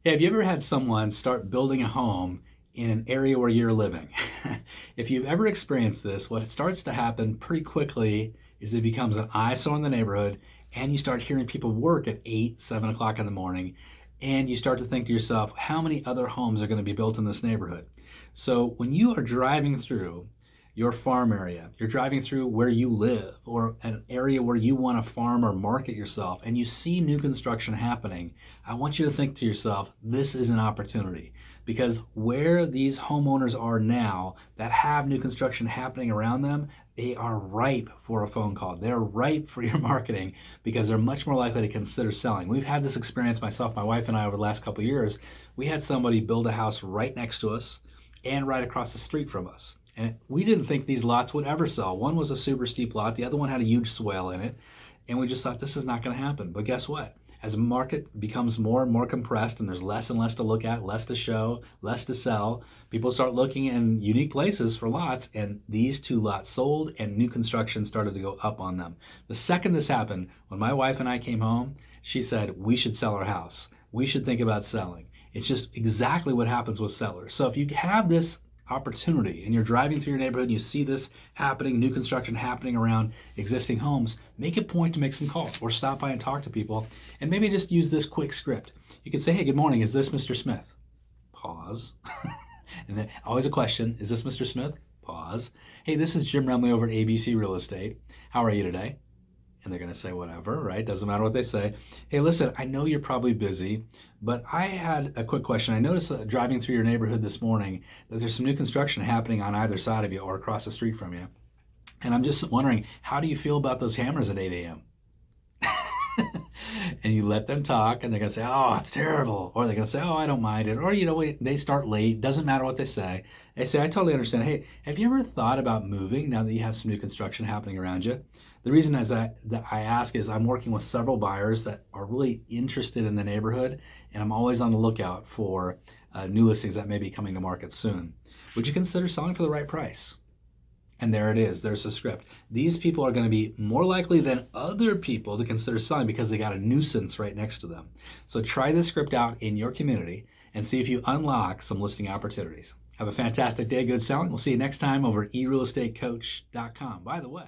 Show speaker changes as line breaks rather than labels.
Hey, have you ever had someone start building a home in an area where you're living? If you've ever experienced this, what starts to happen pretty quickly is it becomes an eyesore in the neighborhood, and you start hearing people work at 8, 7 o'clock in the morning, and you start to think to yourself, how many other homes are going to be built in this neighborhood? So when you are driving through your farm area, you're driving through where you live or an area where you want to farm or market yourself, and you see new construction happening, I want you to think to yourself, this is an opportunity. Because where these homeowners are now that have new construction happening around them, they are ripe for a phone call. They're ripe for your marketing because they're much more likely to consider selling. We've had this experience, myself, my wife, and I, over the last couple of years. We had somebody build a house right next to us and right across the street from us. And we didn't think these lots would ever sell. One was a super steep lot, the other one had a huge swale in it. And we just thought this is not going to happen. But guess what? As the market becomes more and more compressed and there's less and less to look at, less to show, less to sell, people start looking in unique places for lots, and these two lots sold and new construction started to go up on them. The second this happened, when my wife and I came home, she said, we should sell our house. We should think about selling. It's just exactly what happens with sellers. So if you have this opportunity and you're driving through your neighborhood and you see this happening, new construction happening around existing homes, make a point to make some calls or stop by and talk to people, and maybe just use this quick script. You could say, hey, good morning, is this Mr. Smith? Pause. And then always a question, is this Mr. Smith? Pause. Hey, this is Jim Remley over at ABC Real Estate. How are you today? And they're going to say whatever, right? Doesn't matter what they say. Hey, listen, I know you're probably busy, but I had a quick question. I noticed driving through your neighborhood this morning that there's some new construction happening on either side of you or across the street from you. And I'm just wondering, how do you feel about those hammers at 8 a.m.? And you let them talk, and they're going to say, oh, it's terrible. Or they're going to say, oh, I don't mind it. Or, they start late. Doesn't matter what they say. They say, I totally understand. Hey, have you ever thought about moving now that you have some new construction happening around you? The reason that I ask is I'm working with several buyers that are really interested in the neighborhood, and I'm always on the lookout for new listings that may be coming to market soon. Would you consider selling for the right price? And there it is. There's the script. These people are going to be more likely than other people to consider selling because they got a nuisance right next to them. So try this script out in your community and see if you unlock some listing opportunities. Have a fantastic day. Good selling. We'll see you next time over at eRealEstateCoach.com. By the way,